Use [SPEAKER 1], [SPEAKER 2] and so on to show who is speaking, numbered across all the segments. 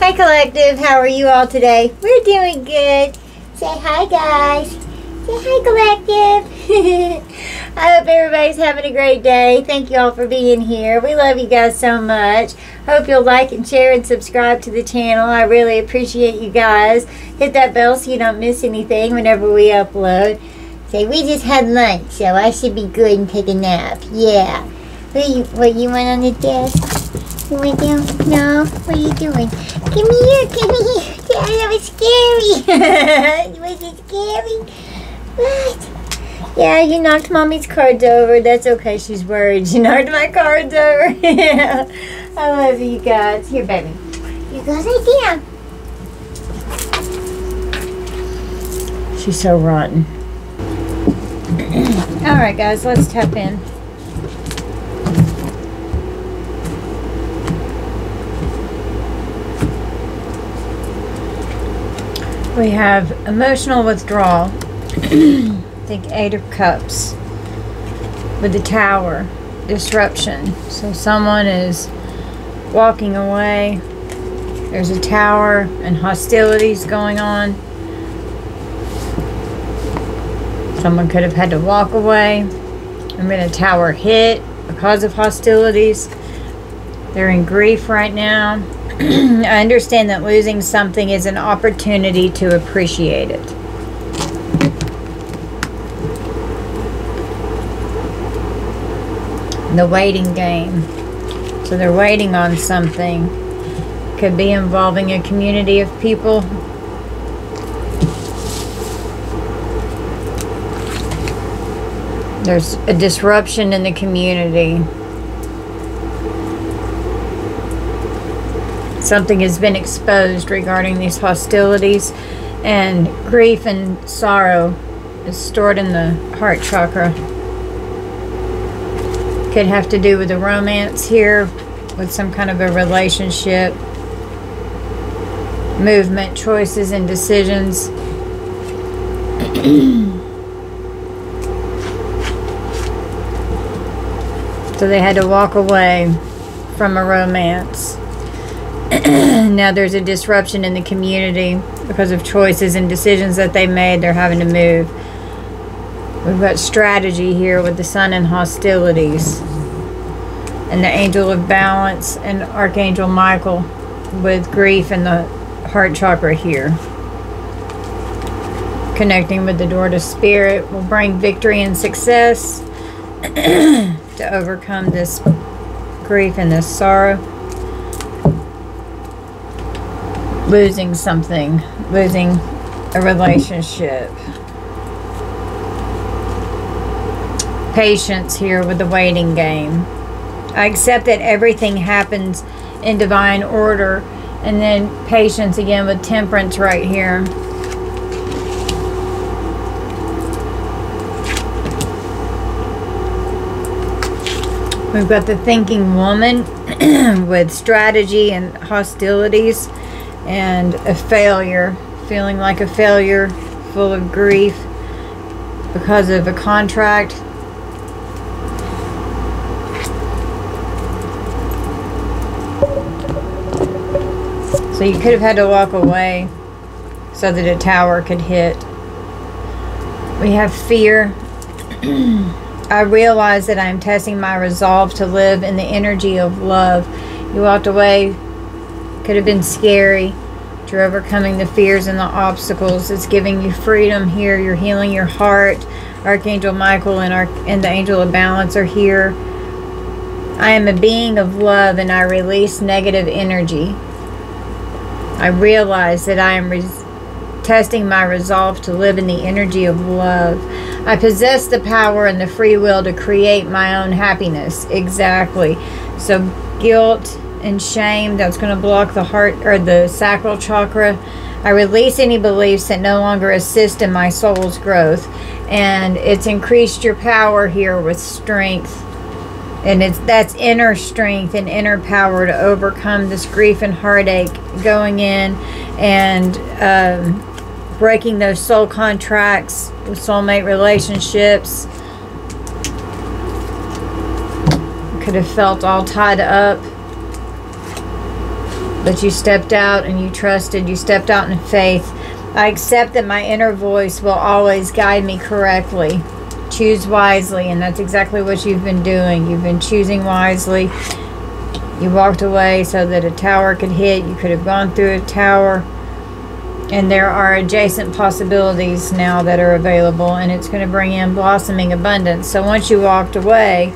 [SPEAKER 1] Hi Collective, how are you all today? We're doing good. Say hi guys. Say hi Collective. I hope everybody's having a great day. Thank you all for being here. We love you guys so much. Hope you'll like and share and subscribe to the channel. I really appreciate you guys. Hit that bell so you don't miss anything whenever we upload. Say we just had lunch, so I should be good and take a nap. Yeah. What you went on the desk? You went down? No? What are you doing? Come here, come here. Yeah, that was scary. Was it scary? What? Yeah, you knocked Mommy's cards over. That's okay, she's worried. You knocked my cards over. Yeah. I love you guys. Here, baby. You go right down. She's so rotten. Alright, guys, let's tap in. We have emotional withdrawal. Think 8 of Cups with the Tower. Disruption. So someone is walking away. There's a tower and hostilities going on. Someone could have had to walk away. And then a tower hit because of hostilities. They're in grief right now. I understand that losing something is an opportunity to appreciate it. The waiting game. So they're waiting on something. Could be involving a community of people. There's a disruption in the community. Something has been exposed regarding these hostilities, and grief and sorrow is stored in the heart chakra. Could have to do with a romance here, with some kind of a relationship, movement, choices, and decisions. So they had to walk away from a romance. Now there's a disruption in the community because of choices and decisions that they made. They're having to move. We've got strategy here with the Sun and hostilities. And the Angel of Balance and Archangel Michael with grief and the heart chakra here. Connecting with the door to spirit will bring victory and success to overcome this grief and this sorrow. Losing something, losing a relationship. Patience here with the waiting game. I accept that everything happens in divine order. And then patience again with Temperance right here. We've got the thinking woman with strategy and hostilities. And a failure, feeling like a failure, full of grief because of a contract. So you could have had to walk away so that a tower could hit. We have fear. I realize that I am testing my resolve to live in the energy of love. You walked away. Could have been scary. You're overcoming the fears and the obstacles. It's giving you freedom here. You're healing your heart. Archangel Michael and the Angel of Balance are here. I am a being of love and I release negative energy. I realize that I am testing my resolve to live in the energy of love. I possess the power and the free will to create my own happiness. Exactly. So guilt and shame, that's going to block the heart or the sacral chakra. I release any beliefs that no longer assist in my soul's growth, and it's increased your power here with strength, and that's inner strength and inner power to overcome this grief and heartache, going in and breaking those soul contracts with soulmate relationships. Could have felt all tied up. But you stepped out and you trusted. You stepped out in faith. I accept that my inner voice will always guide me correctly. Choose wisely, and that's exactly what you've been doing. You've been choosing wisely. You walked away so that a tower could hit. You could have gone through a tower. And there are adjacent possibilities now that are available, and it's going to bring in blossoming abundance. So once you walked away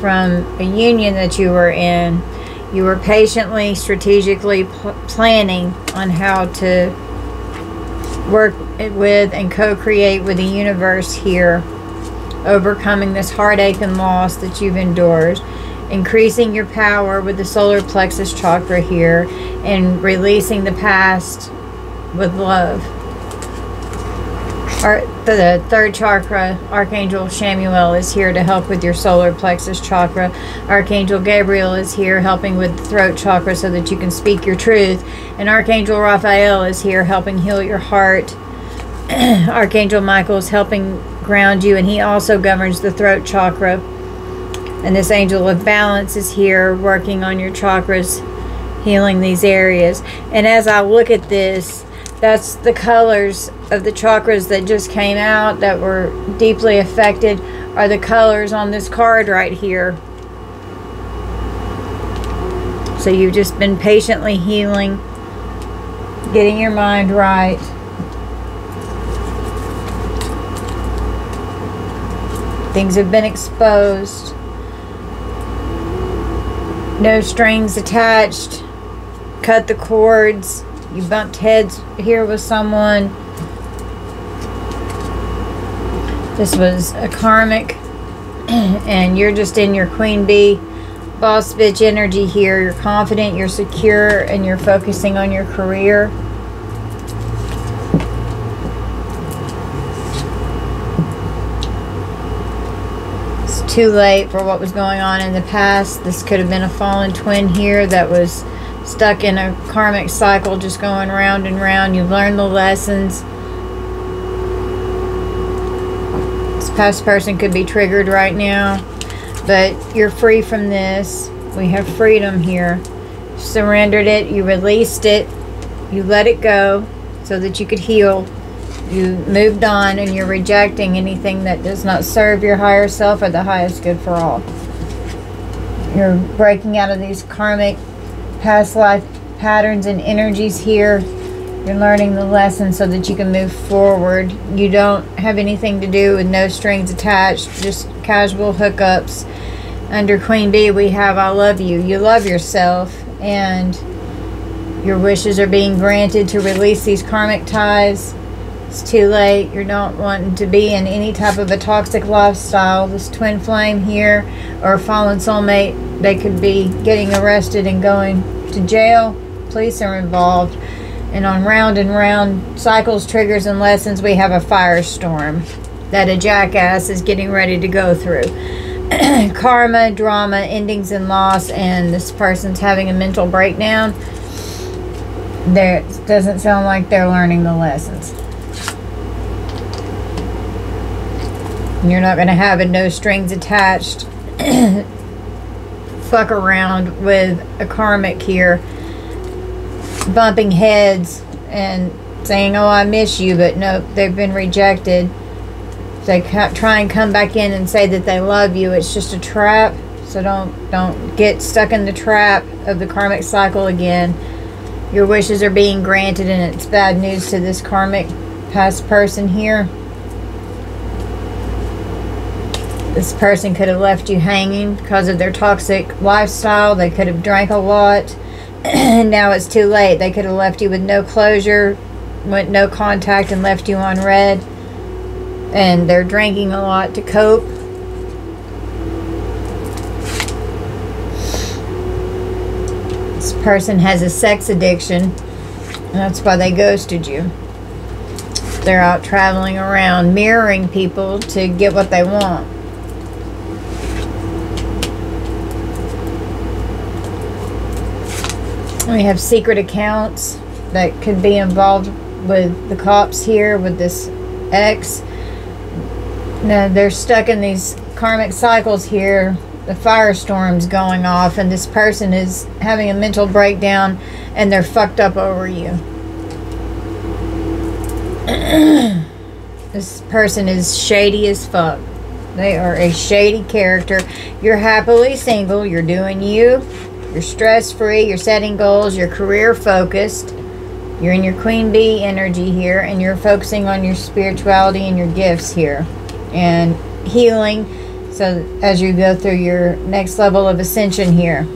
[SPEAKER 1] from a union that you were in, you were patiently, strategically planning on how to work with and co-create with the universe here, overcoming this heartache and loss that you've endured, increasing your power with the solar plexus chakra here, and releasing the past with love. The third chakra, Archangel Chamuel, is here to help with your solar plexus chakra. Archangel Gabriel is here helping with the throat chakra so that you can speak your truth. And Archangel Raphael is here helping heal your heart. Archangel Michael is helping ground you, and he also governs the throat chakra. And this angel of balance is here working on your chakras, healing these areas. And as I look at this, that's the colors of the chakras that just came out that were deeply affected, are the colors on this card right here. So you've just been patiently healing, getting your mind right. Things have been exposed. No strings attached. Cut the cords. You bumped heads here with someone. This was a karmic, and you're just in your queen bee, boss bitch energy here. You're confident, you're secure, and you're focusing on your career. It's too late for what was going on in the past. This could have been a fallen twin here that was stuck in a karmic cycle, just going round and round. You've learned the lessons. This past person could be triggered right now, but you're free from this. We have freedom here. You surrendered it, you released it, you let it go so that you could heal. You moved on, and you're rejecting anything that does not serve your higher self or the highest good for all. You're breaking out of these karmic past life patterns and energies here. You're learning the lesson so that you can move forward. You don't have anything to do with no strings attached, just casual hookups. Under Queen Bee, we have I love you. You love yourself, and your wishes are being granted to release these karmic ties. It's too late. You're not wanting to be in any type of a toxic lifestyle. This twin flame here, or a fallen soulmate, they could be getting arrested and going to jail. Police are involved. And on round and round cycles, triggers, and lessons, we have a firestorm that a jackass is getting ready to go through. Karma, drama, endings, and loss, and this person's having a mental breakdown. There doesn't sound like they're learning the lessons. You're not going to have a no strings attached fuck around with a karmic here, bumping heads and saying, oh, I miss you, but no, they've been rejected. They try and come back in and say that they love you. It's just a trap. So don't get stuck in the trap of the karmic cycle again. Your wishes are being granted, and it's bad news to this karmic past person here. This person could have left you hanging because of their toxic lifestyle. They could have drank a lot. And now it's too late. They could have left you with no closure, with no contact, and left you on red. And they're drinking a lot to cope. This person has a sex addiction, and that's why they ghosted you. They're out traveling around, mirroring people to get what they want. We have secret accounts that could be involved with the cops here, with this ex. Now, they're stuck in these karmic cycles here the firestorm's going off, and this person is having a mental breakdown, and they're fucked up over you. This person is shady as fuck. They are a shady character. You're happily single. You're doing you. You're stress-free. You're setting goals. You're career-focused. You're in your queen bee energy here, and you're focusing on your spirituality and your gifts here. And healing, so as you go through your next level of ascension here.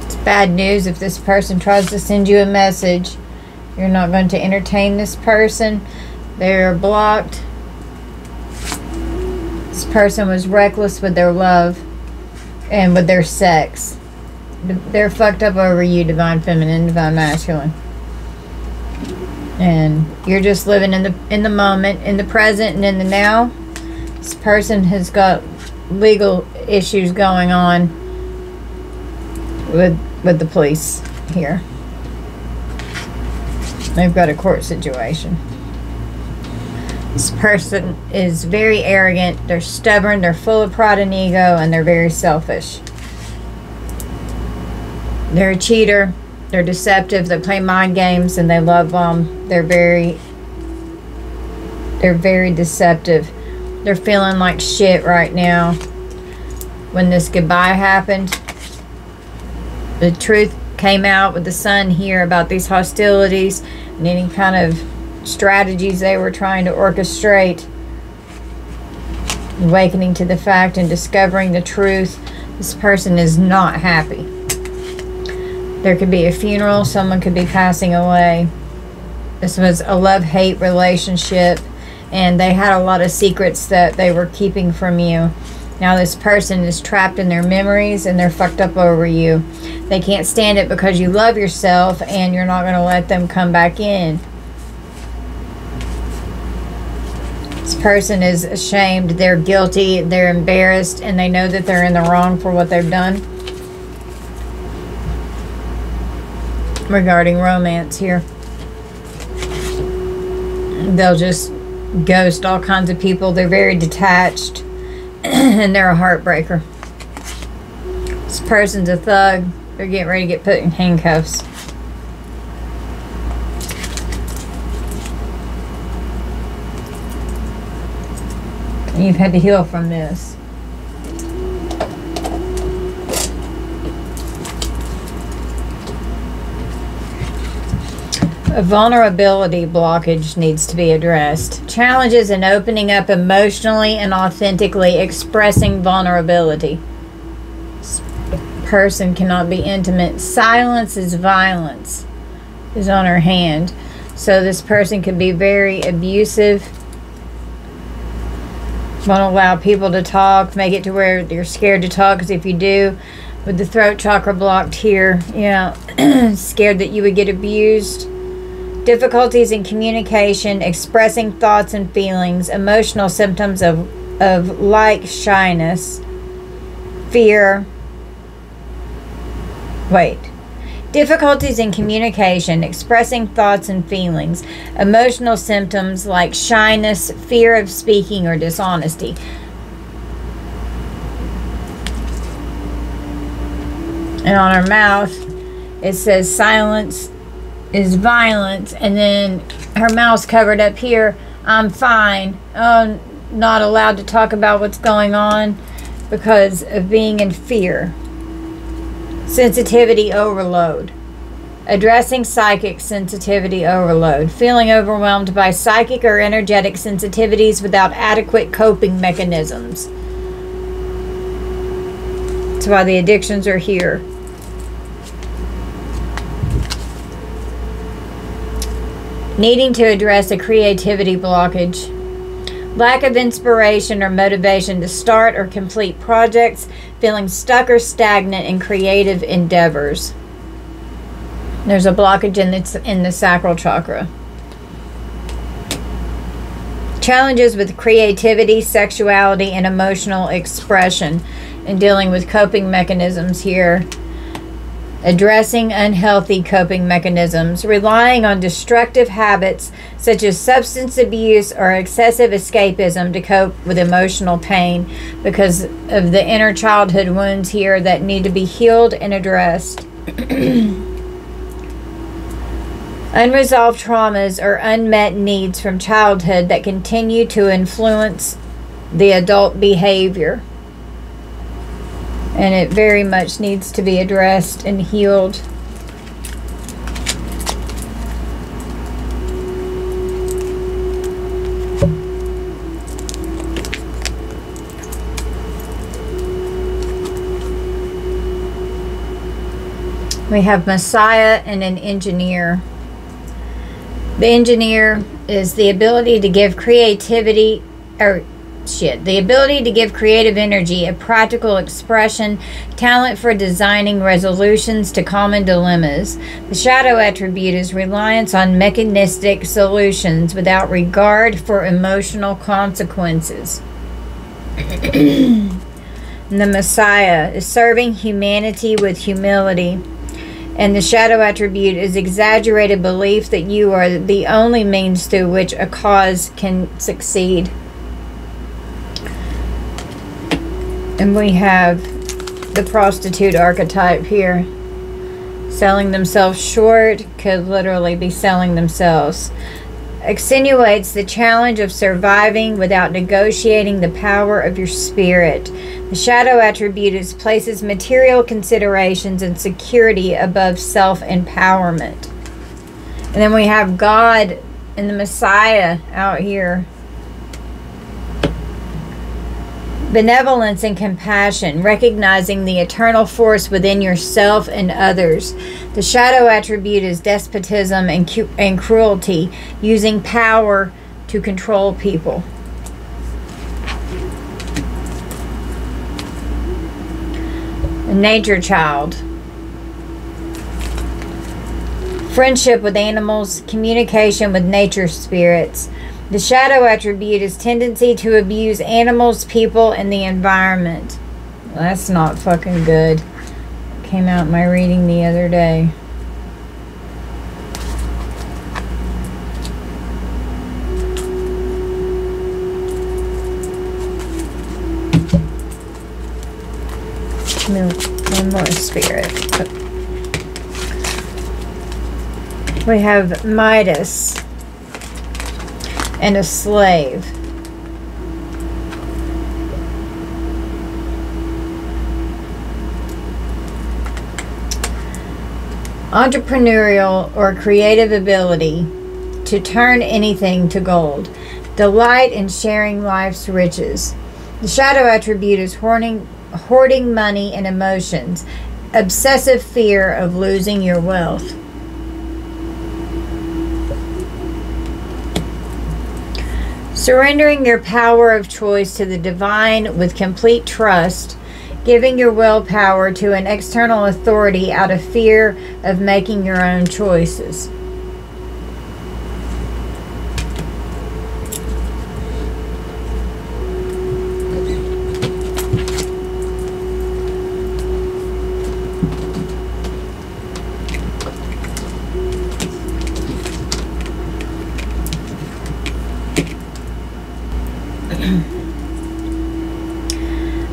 [SPEAKER 1] It's bad news if this person tries to send you a message. You're not going to entertain this person. They're blocked. This person was reckless with their love and with their sex. They're fucked up over you, Divine Feminine, Divine Masculine. And you're just living in the moment, in the present, and in the now. This person has got legal issues going on with the police here. They've got a court situation. This person is very arrogant. They're stubborn. They're full of pride and ego, and they're very selfish. They're a cheater. They're deceptive. They play mind games, and they love they're very deceptive. They're feeling like shit right now. When this goodbye happened, the truth came out with the sun here about these hostilities and any kind of strategies they were trying to orchestrate. Awakening to the fact and discovering the truth. This person is not happy. There could be a funeral. Someone could be passing away. This was a love-hate relationship, and they had a lot of secrets that they were keeping from you. Now this person is trapped in their memories, and they're fucked up over you. They can't stand it because you love yourself, and you're not going to let them come back in. This person is ashamed. They're guilty. They're embarrassed, and they know that they're in the wrong for what they've done. Regarding romance here, they'll just ghost all kinds of people. They're very detached and they're a heartbreaker. This person's a thug. They're getting ready to get put in handcuffs. And you've had to heal from this. A vulnerability blockage needs to be addressed. Challenges in opening up emotionally and authentically expressing vulnerability. This person cannot be intimate. Silence is violence is on her hand. So this person could be very abusive. Won't allow people to talk. Make it to where you're scared to talk, because if you do, with the throat chakra blocked here, scared that you would get abused. Difficulties in communication, expressing thoughts and feelings, emotional symptoms of like shyness, fear. Difficulties in communication, expressing thoughts and feelings, emotional symptoms like shyness, fear of speaking, or dishonesty. And on her mouth, it says silence is violence, and then her mouth's covered up here. I'm fine. Oh, not allowed to talk about what's going on because of being in fear. Sensitivity overload. Addressing psychic sensitivity overload. Feeling overwhelmed by psychic or energetic sensitivities without adequate coping mechanisms. That's why the addictions are here. Needing to address a creativity blockage. Lack of inspiration or motivation to start or complete projects. Feeling stuck or stagnant in creative endeavors. There's a blockage in the sacral chakra. Challenges with creativity, sexuality, and emotional expression. And dealing with coping mechanisms here. addressing unhealthy coping mechanisms, relying on destructive habits such as substance abuse or excessive escapism to cope with emotional pain because of the inner childhood wounds here that need to be healed and addressed. Unresolved traumas or unmet needs from childhood that continue to influence the adult behavior. And it very much needs to be addressed and healed. We have Messiah and an engineer. The engineer is the ability to give creativity, the ability to give creative energy, a practical expression, talent for designing resolutions to common dilemmas. The shadow attribute is reliance on mechanistic solutions without regard for emotional consequences. And the Messiah is serving humanity with humility. And the shadow attribute is exaggerated belief that you are the only means through which a cause can succeed. And we have the prostitute archetype here. Selling themselves short could literally be selling themselves. Accentuates the challenge of surviving without negotiating the power of your spirit. The shadow attribute is places material considerations and security above self-empowerment. And then we have God and the Messiah out here. Benevolence and compassion, recognizing the eternal force within yourself and others. The shadow attribute is despotism and cruelty, using power to control people. A nature child. Friendship with animals, communication with nature spirits. The shadow attribute is tendency to abuse animals, people, and the environment. Well, that's not fucking good. Came out in my reading the other day. One more spirit. We have Midas and a slave. Entrepreneurial or creative ability to turn anything to gold. Delight in sharing life's riches. The shadow attribute is hoarding money and emotions. Obsessive fear of losing your wealth. Surrendering your power of choice to the divine with complete trust, giving your willpower to an external authority out of fear of making your own choices.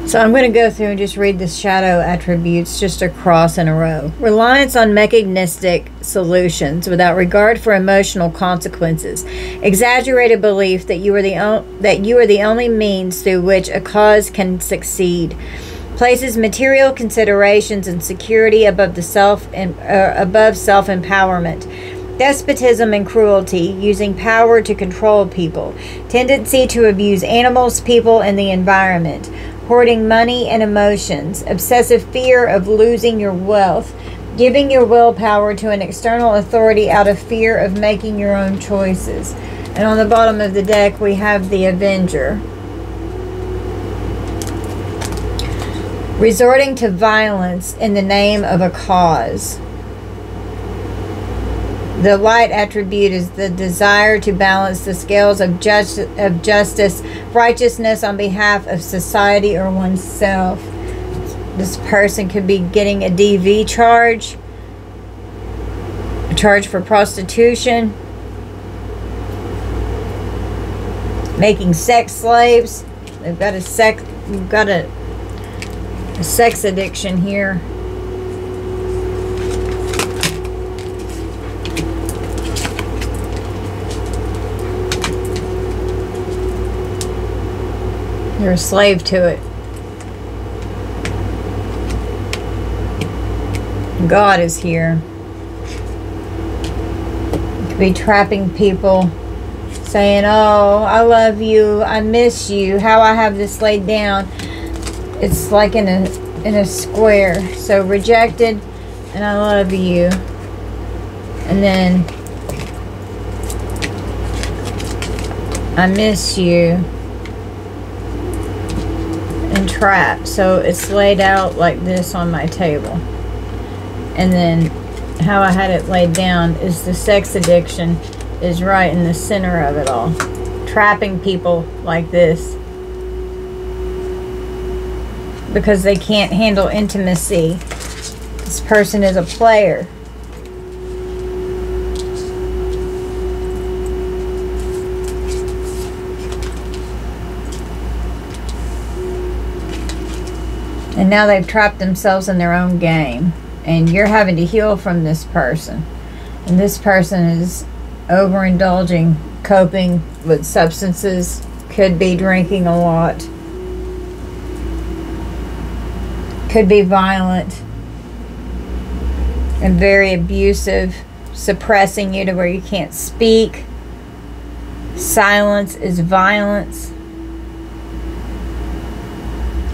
[SPEAKER 1] So I'm going to go through and just read the shadow attributes just across in a row. Reliance on mechanistic solutions without regard for emotional consequences. Exaggerated belief that you are the only means through which a cause can succeed. Places material considerations and security above self-empowerment. Despotism and cruelty, using power to control people. Tendency to abuse animals, people, and the environment. Hoarding money and emotions. Obsessive fear of losing your wealth. Giving your willpower to an external authority out of fear of making your own choices. And on the bottom of the deck, we have the Avenger. Resorting to violence in the name of a cause. The light attribute is the desire to balance the scales of justice, righteousness on behalf of society or oneself. This person could be getting a DV charge, a charge for prostitution, making sex slaves. They've got a sex addiction here. You're a slave to it. God is here. You could be trapping people, saying, oh, I love you, I miss you, how I have this laid down. It's like in a square. So rejected, and I love you. And then I miss you. And trapped. So it's laid out like this on my table. And then how I had it laid down is the sex addiction is right in the center of it all. Trapping people like this because they can't handle intimacy. This person is a player. And now they've trapped themselves in their own game. And you're having to heal from this person. And this person is overindulging, coping with substances, could be drinking a lot, could be violent and very abusive, suppressing you to where you can't speak. Silence is violence.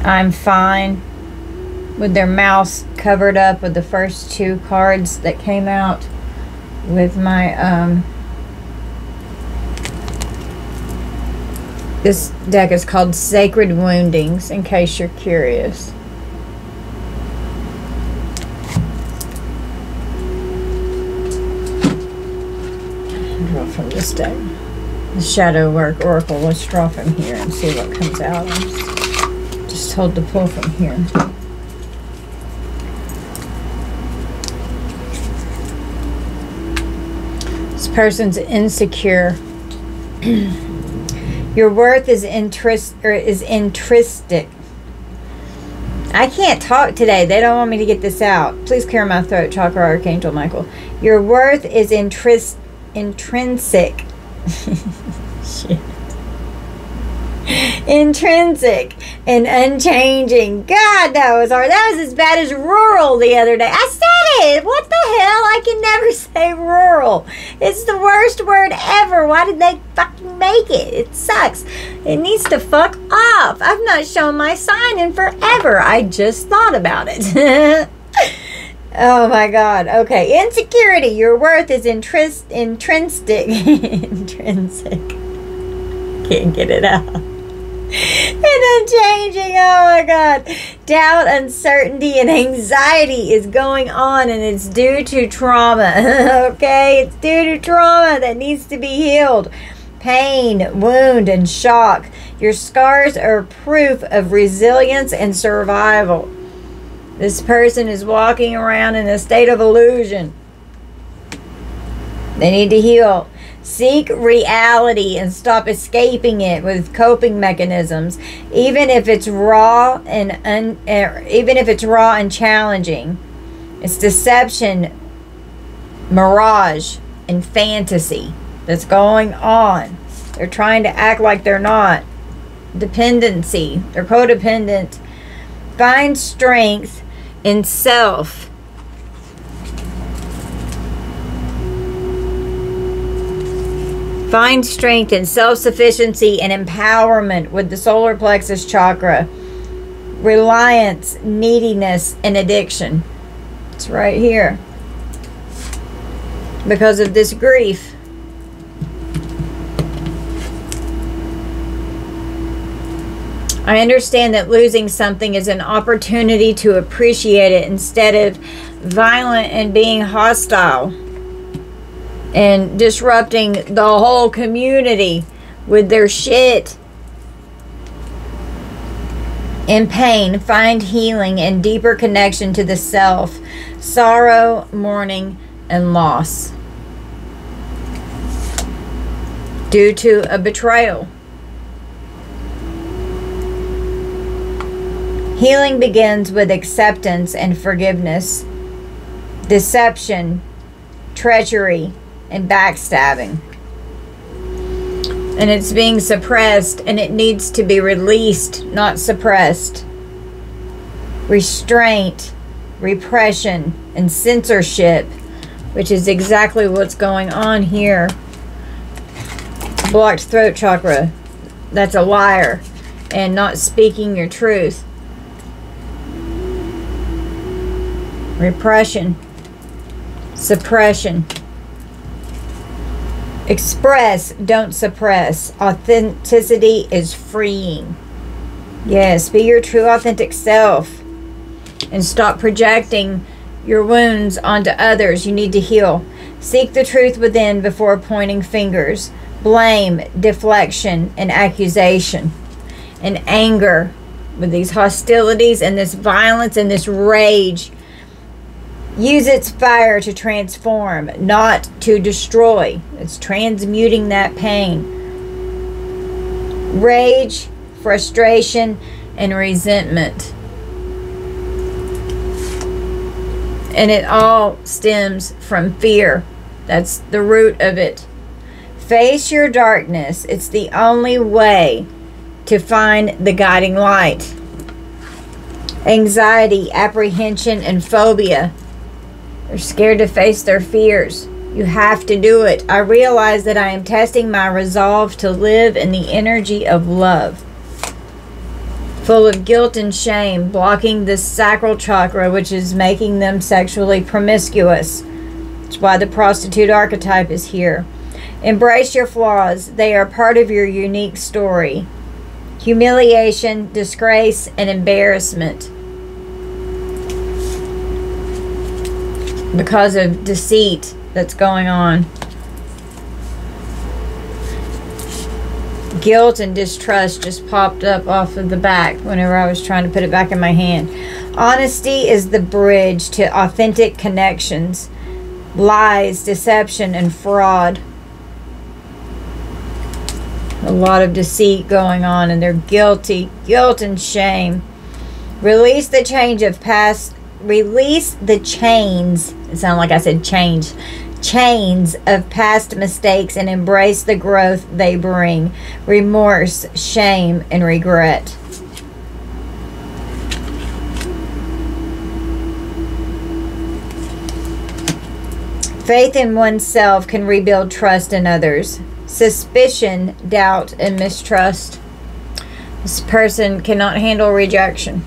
[SPEAKER 1] I'm fine. With their mouths covered up with the first two cards that came out with my this deck is called Sacred Woundings, in case you're curious. Draw from this deck. The Shadow Work Oracle. Let's draw from here and see what comes out. I'm just told to pull from here. Person's insecure. Your worth is intrinsic. I can't talk today. They don't want me to get this out. Please clear my throat, Chakra Archangel Michael. Your worth is intrinsic. Shit. Intrinsic and unchanging. God, that was hard. That was as bad as rural the other day. I said it. What the hell? I can never say rural. It's the worst word ever. Why did they fucking make it? It sucks. It needs to fuck off. I've not shown my sign in forever. I just thought about it. Oh my God. Okay. Insecurity. Your worth is intrinsic. Intrinsic. Can't get it out. And unchanging. Oh my God. Doubt, uncertainty, and anxiety is going on, and it's due to trauma. Okay? It's due to trauma that needs to be healed. Pain, wound, and shock. Your scars are proof of resilience and survival. This person is walking around in a state of illusion. They need to heal. Seek reality and stop escaping it with coping mechanisms, even if it's raw and challenging. It's deception, mirage, and fantasy that's going on. They're trying to act like they're not. Dependency. They're codependent. Find strength in self. Find strength in self-sufficiency and empowerment with the solar plexus chakra. Reliance, neediness, and addiction. It's right here. Because of this grief. I understand that losing something is an opportunity to appreciate it instead of violent and being hostile and disrupting the whole community with their shit. In pain, find healing and deeper connection to the self, sorrow, mourning, and loss due to a betrayal. Healing begins with acceptance and forgiveness, deception, treachery, and backstabbing. And it's being suppressed, and it needs to be released, not suppressed. Restraint, repression, and censorship, which is exactly what's going on here. Blocked throat chakra, that's a liar, and not speaking your truth. Repression, suppression. Express, don't suppress. Authenticity is freeing. Yes, be your true authentic self and stop projecting your wounds onto others. You need to heal. Seek the truth within before pointing fingers. Blame, deflection, and accusation. And anger with these hostilities and this violence and this rage. Use its fire to transform, not to destroy. It's transmuting that pain. Rage, frustration, and resentment. And it all stems from fear. That's the root of it. Face your darkness. It's the only way to find the guiding light. Anxiety, apprehension, and phobia. They're scared to face their fears. You have to do it. I realize that I am testing my resolve to live in the energy of love. Full of guilt and shame, blocking the sacral chakra, which is making them sexually promiscuous. That's why the prostitute archetype is here. Embrace your flaws. They are part of your unique story. Humiliation, disgrace, and embarrassment. Because of deceit that's going on. Guilt and distrust just popped up off of the back whenever I was trying to put it back in my hand. Honesty is the bridge to authentic connections. Lies, deception, and fraud. A lot of deceit going on, and they're guilty. Guilt and shame. Release the change of past. Release the chains. It sounded like I said change. Chains of past mistakes and embrace the growth they bring. Remorse, shame, and regret. Faith in oneself can rebuild trust in others. Suspicion, doubt, and mistrust. This person cannot handle rejection.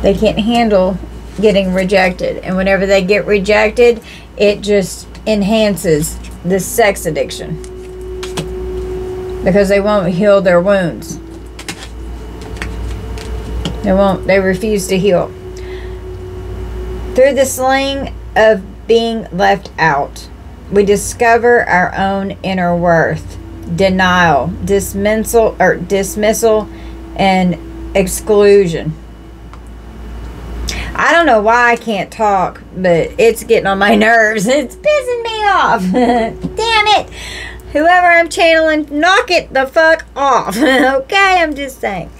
[SPEAKER 1] They can't handle getting rejected. And whenever they get rejected, it just enhances this sex addiction. Because they won't heal their wounds. They refuse to heal. Through the sling of being left out, we discover our own inner worth. Denial, dismissal, and exclusion. I don't know why I can't talk, but it's getting on my nerves. It's pissing me off. Damn it. Whoever I'm channeling, knock it the fuck off. Okay, I'm just saying.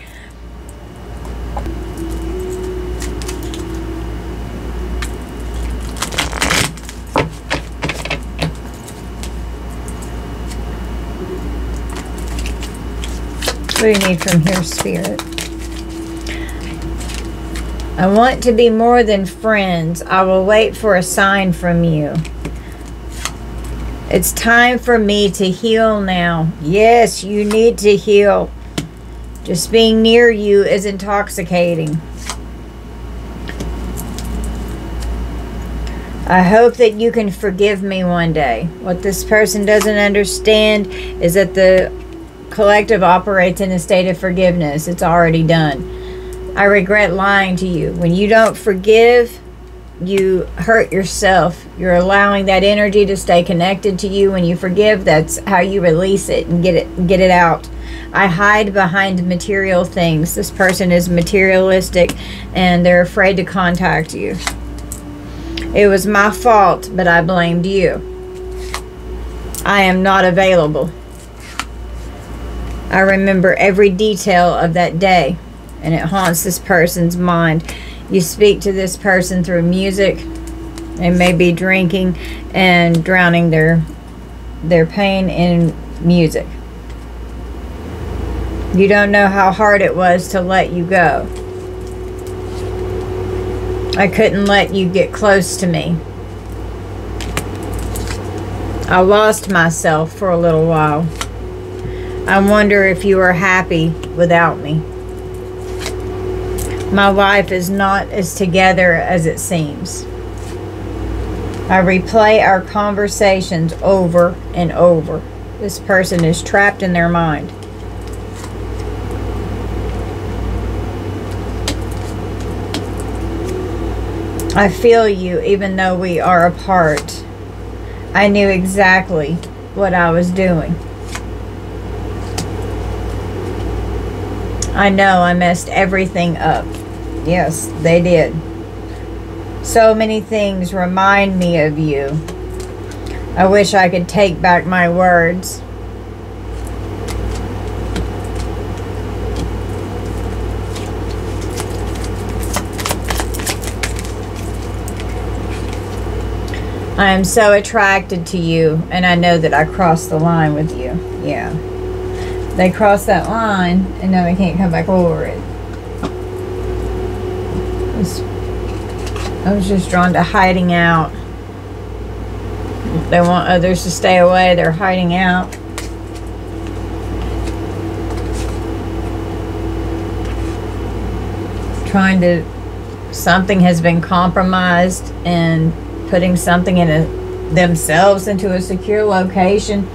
[SPEAKER 1] What do you need from here, Spirit? I want to be more than friends. I will wait for a sign from you. It's time for me to heal now. Yes, you need to heal. Just being near you is intoxicating. I hope that you can forgive me one day. What this person doesn't understand is that the collective operates in a state of forgiveness. It's already done. I regret lying to you. When you don't forgive, you hurt yourself. You're allowing that energy to stay connected to you. When you forgive, that's how you release it and get it out. I hide behind material things. This person is materialistic and they're afraid to contact you. It was my fault, but I blamed you. I am not available. I remember every detail of that day, and it haunts this person's mind. You speak to this person through music. They may be drinking and drowning their pain in music. You don't know how hard it was to let you go. I couldn't let you get close to me. I lost myself for a little while. I wonder if you are happy without me. My life is not as together as it seems. I replay our conversations over and over. This person is trapped in their mind. I feel you even though we are apart. I knew exactly what I was doing. I know I messed everything up. Yes, they did. So many things remind me of you. I wish I could take back my words. I am so attracted to you, and I know that I crossed the line with you. Yeah. They crossed that line, and now they can't come back over it. I was just drawn to hiding out. They want others to stay away. They're hiding out. Something has been compromised and putting something in themselves into a secure location.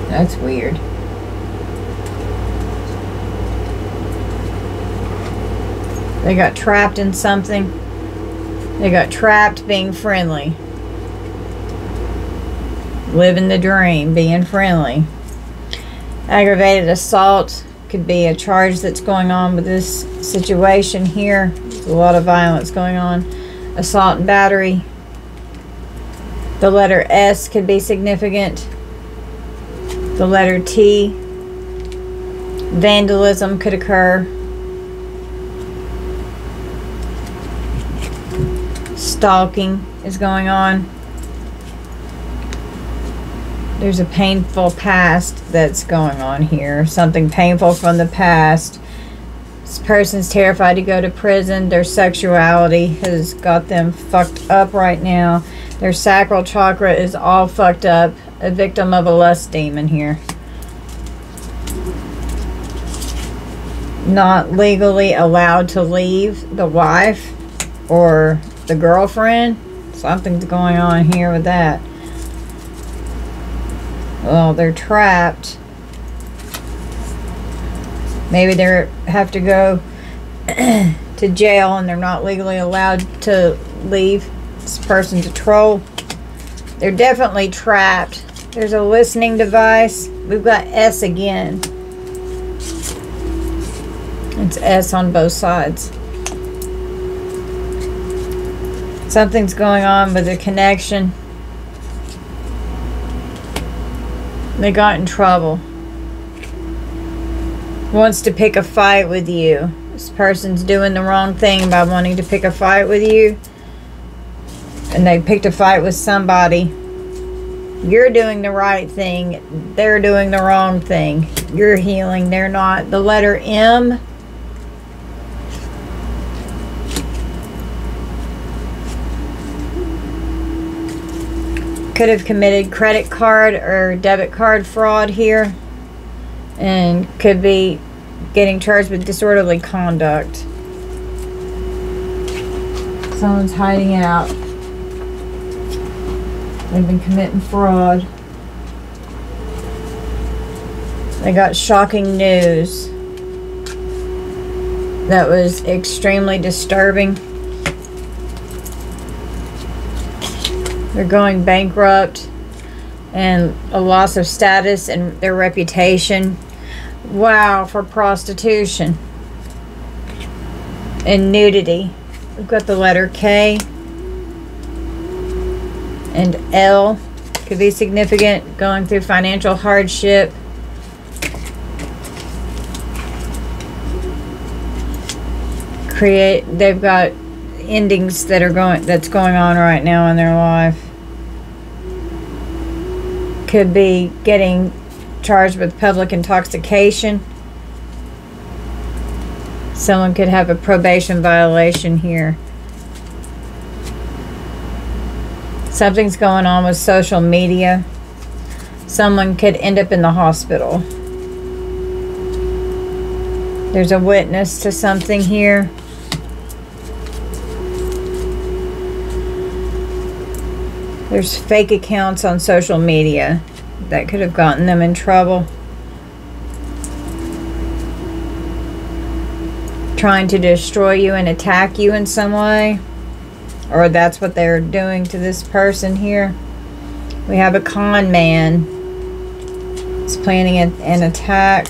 [SPEAKER 1] That's weird. They got trapped in something. They got trapped being friendly. Living the dream, being friendly. Aggravated assault could be a charge that's going on with this situation here. There's a lot of violence going on. Assault and battery. The letter S could be significant. The letter T. Vandalism could occur. Stalking is going on. There's a painful past that's going on here. Something painful from the past. This person's terrified to go to prison. Their sexuality has got them fucked up right now. Their sacral chakra is all fucked up. A victim of a lust demon here. Not legally allowed to leave the wife or the girlfriend. Something's going on here with that. Well, they're trapped. Maybe they have to go to jail and they're not legally allowed to leave. This person's a troll. They're definitely trapped. There's a listening device. We've got S again. It's S on both sides. Something's going on with the connection. They got in trouble. Wants to pick a fight with you. This person's doing the wrong thing by wanting to pick a fight with you. And they picked a fight with somebody. You're doing the right thing. They're doing the wrong thing. You're healing. They're not. The letter M. Could have committed credit card or debit card fraud here. And could be getting charged with disorderly conduct. Someone's hiding out. They've been committing fraud. They got shocking news that was extremely disturbing. They're going bankrupt. and a loss of status and their reputation. Wow, for prostitution and nudity. We've got the letter K and L. Could be significant, going through financial hardship. They've got endings that's going on right now in their life. Could be getting charged with public intoxication. Someone could have a probation violation here. Something's going on with social media. Someone could end up in the hospital. There's a witness to something here. There's fake accounts on social media that could have gotten them in trouble. Trying to destroy you and attack you in some way. Or that's what they're doing to this person here. We have a con man. He's planning an attack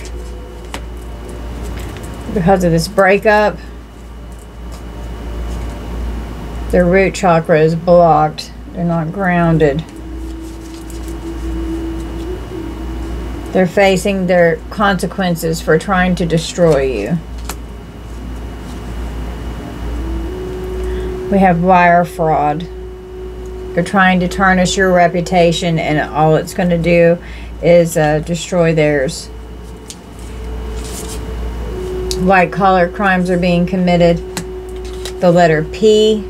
[SPEAKER 1] because of this breakup. Their root chakra is blocked. They're not grounded. They're facing their consequences for trying to destroy you. We have wire fraud. They're trying to tarnish your reputation, and all it's going to do is destroy theirs. White collar crimes are being committed. The letter P,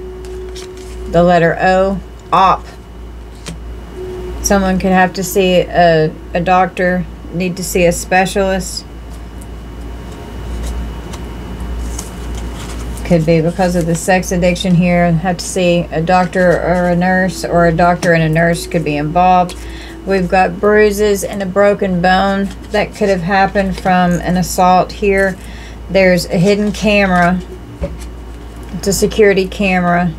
[SPEAKER 1] the letter O, op. Someone could have to see a doctor, need to see a specialist. Could be because of the sex addiction here. Have to see a doctor or a nurse, or a doctor and a nurse could be involved. We've got bruises and a broken bone that could have happened from an assault here. There's a hidden camera. It's a security camera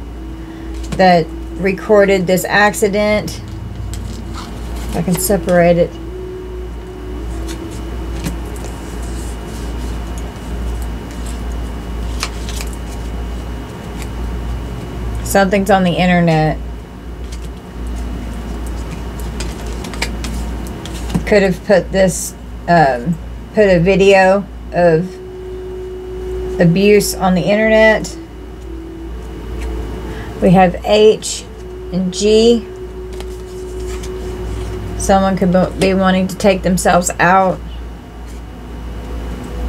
[SPEAKER 1] that recorded this accident. If I can separate it. Something's on the internet. Could have put this, put a video of abuse on the internet. We have H and G. Someone could be wanting to take themselves out.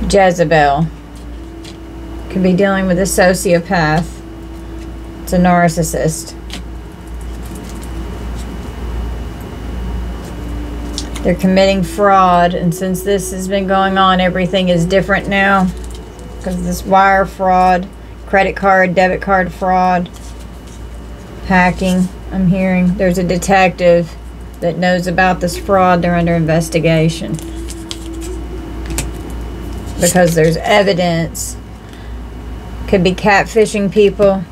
[SPEAKER 1] Jezebel. Could be dealing with a sociopath. It's a narcissist. They're committing fraud, and since this has been going on, everything is different now. Because of this wire fraud, credit card, debit card fraud, hacking. I'm hearing there's a detective that knows about this fraud. They're under investigation because there's evidence. Could be catfishing people.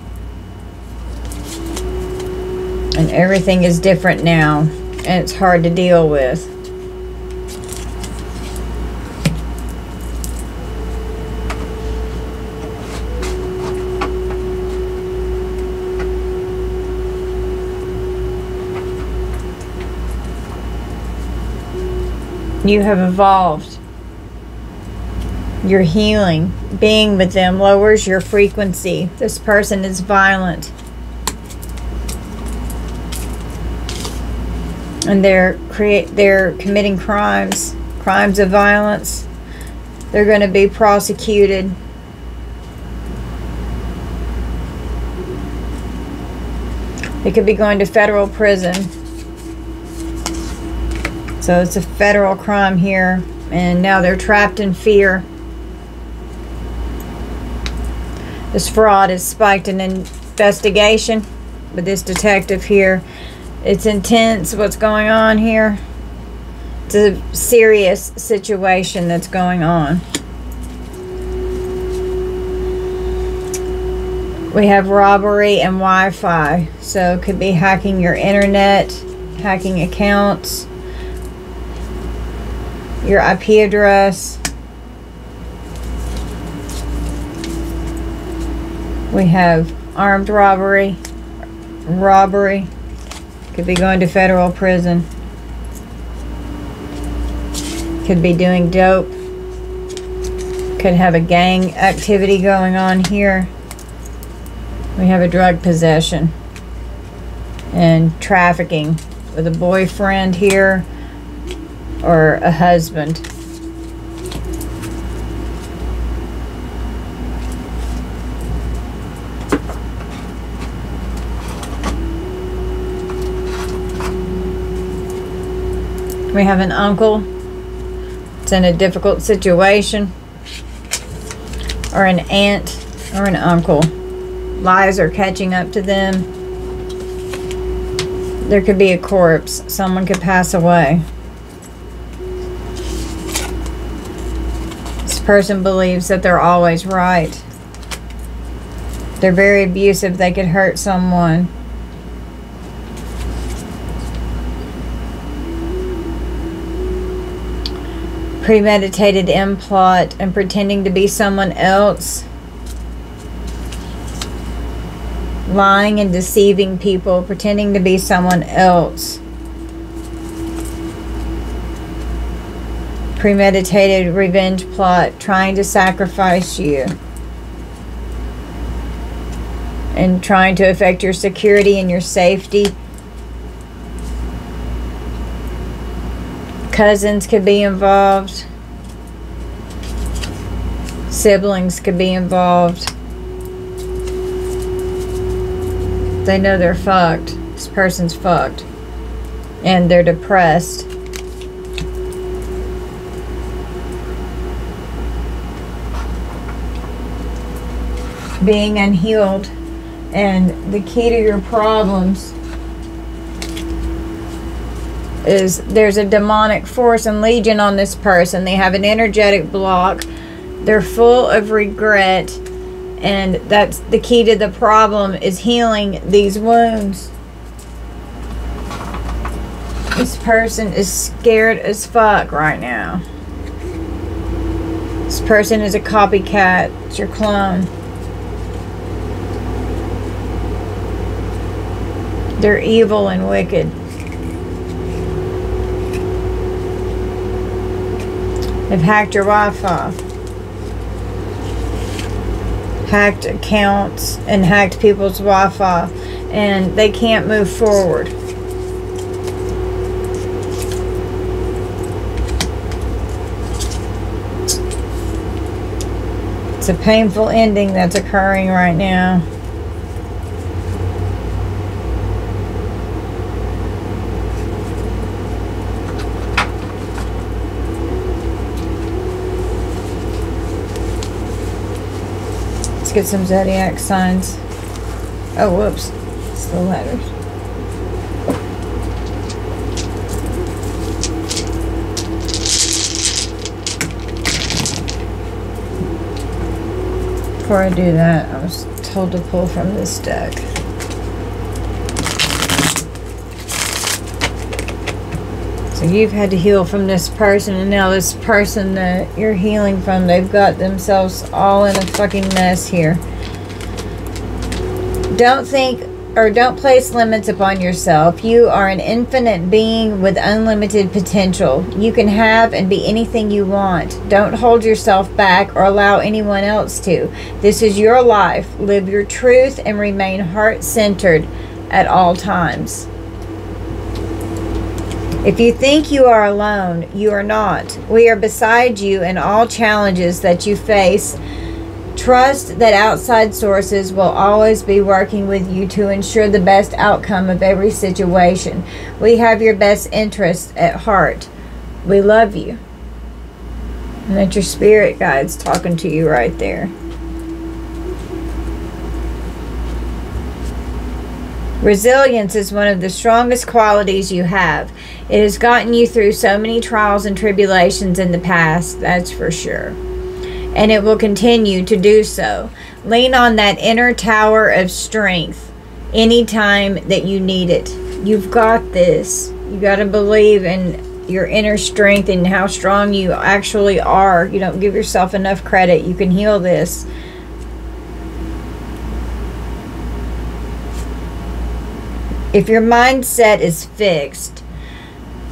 [SPEAKER 1] And everything is different now, and it's hard to deal with. You have evolved. You're healing. Being with them lowers your frequency. This person is violent. And they're committing crimes of violence. They're going to be prosecuted. They could be going to federal prison. So it's a federal crime here, and now they're trapped in fear. This fraud has spiked an investigation with this detective here. It's intense what's going on here. It's a serious situation that's going on. We have robbery and Wi-Fi. So it could be hacking your internet, hacking accounts, your IP address. We have armed robbery, could be going to federal prison, could be doing dope, could have a gang activity going on here. We have a drug possession and trafficking with a boyfriend here or a husband. We have an uncle that's in a difficult situation, or an aunt or an uncle. Lies are catching up to them. There could be a corpse. Someone could pass away. This person believes that they're always right. They're very abusive. They could hurt someone. Premeditated implot and pretending to be someone else. Lying and deceiving people, pretending to be someone else. Premeditated revenge plot, trying to sacrifice you. And trying to affect your security and your safety. Cousins could be involved. Siblings could be involved. They know they're fucked. This person's fucked. And they're depressed. Being unhealed. And the key to your problems is there's a demonic force and legion on this person. They have an energetic block. They're full of regret. And that's the key to the problem, is healing these wounds. This person is scared as fuck right now. This person is a copycat. It's your clone. They're evil and wicked. They've hacked your Wi-Fi. Hacked accounts and hacked people's Wi-Fi. And they can't move forward. It's a painful ending that's occurring right now. Let's get some zodiac signs. Oh, whoops. It's the letters. Before I do that, I was told to pull from this deck. So you've had to heal from this person, and now this person that you're healing from, they've got themselves all in a fucking mess here. Don't think or don't place limits upon yourself. You are an infinite being with unlimited potential. You can have and be anything you want. Don't hold yourself back or allow anyone else to. This is your life. Live your truth and remain heart-centered at all times. If you think you are alone, you are not. We are beside you in all challenges that you face. Trust that outside sources will always be working with you to ensure the best outcome of every situation. We have your best interests at heart. We love you. And that's your spirit guides talking to you right there. Resilience is one of the strongest qualities you have. It has gotten you through so many trials and tribulations in the past, that's for sure. And it will continue to do so. Lean on that inner tower of strength anytime that you need it. You've got this. You got to believe in your inner strength and how strong you actually are. You don't give yourself enough credit. You can heal this. If your mindset is fixed,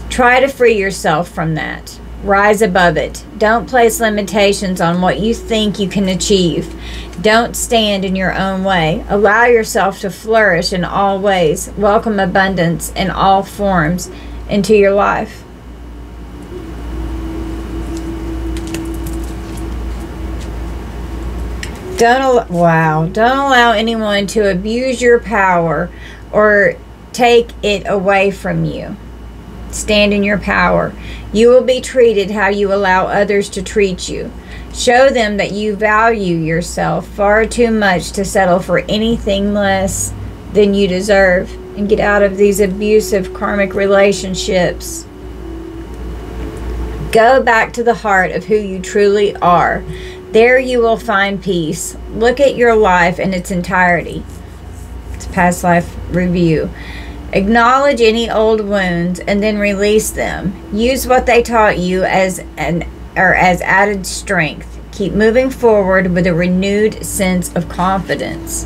[SPEAKER 1] try to free yourself from that. Rise above it. Don't place limitations on what you think you can achieve. Don't stand in your own way. Allow yourself to flourish in all ways. Welcome abundance in all forms into your life. Don't allow anyone to abuse your power or take it away from you. Stand in your power. You will be treated how you allow others to treat you. Show them that you value yourself far too much to settle for anything less than you deserve, and get out of these abusive karmic relationships. Go back to the heart of who you truly are. There you will find peace. Look at your life in its entirety. It's past life review. Acknowledge any old wounds and then release them. Use what they taught you as added strength. Keep moving forward with a renewed sense of confidence.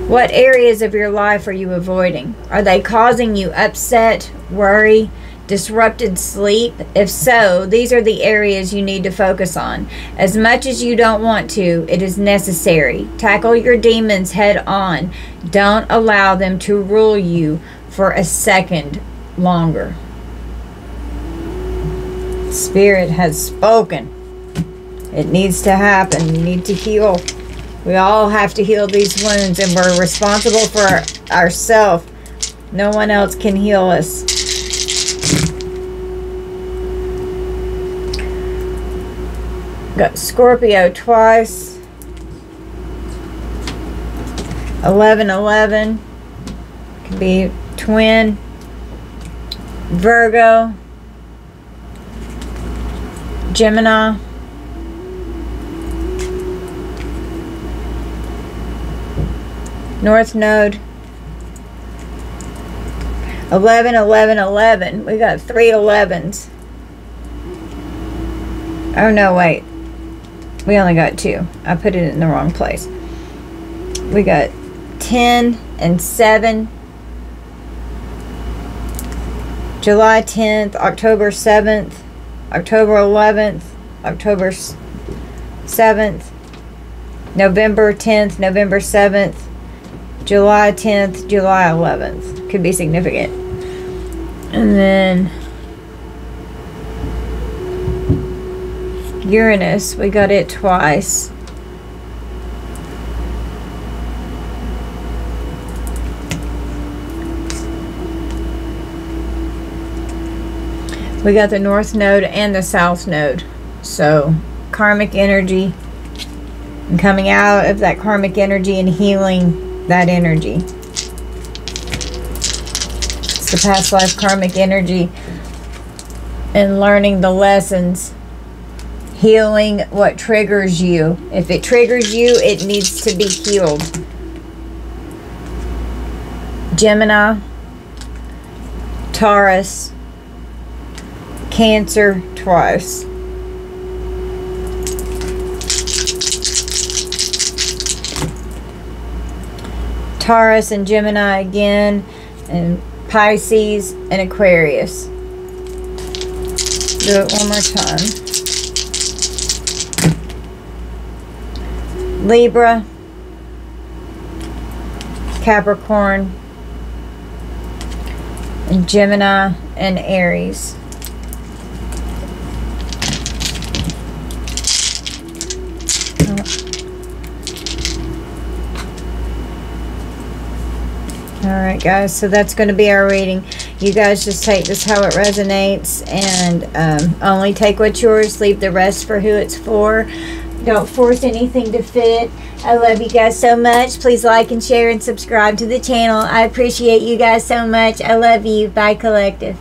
[SPEAKER 1] What areas of your life are you avoiding? Are they causing you upset, worry, disrupted sleep? If so, these are the areas you need to focus on. As much as you don't want to, it is necessary. Tackle your demons head on. Don't allow them to rule you for a second longer. Spirit has spoken. It needs to happen. You need to heal. We all have to heal these wounds, and we're responsible for ourselves. No one else can heal us. Got Scorpio twice. 1111. Could be twin. Virgo. Gemini. North Node. 11, 11, 11. We got 3 11s. Oh no, wait. We only got 2. I put it in the wrong place. We got 10 and 7. July 10th, October 7th, October 11th, October 7th, November 10th, November 7th, July 10th, July 11th. Could be significant. And then Uranus, we got it twice. We got the North Node and the South Node. So, karmic energy. And coming out of that karmic energy and healing that energy. It's the past life karmic energy. And learning the lessons. Healing what triggers you. If it triggers you, it needs to be healed. Gemini, Taurus, Cancer twice. Taurus and Gemini again, and Pisces and Aquarius. Do it one more time. Libra, Capricorn, and Gemini and Aries. Alright guys, so that's going to be our reading. You guys just take this how it resonates, and only take what's yours, leave the rest for who it's for. Don't force anything to fit. I love you guys so much. Please like and share and subscribe to the channel. I appreciate you guys so much. I love you. Bye, Collective.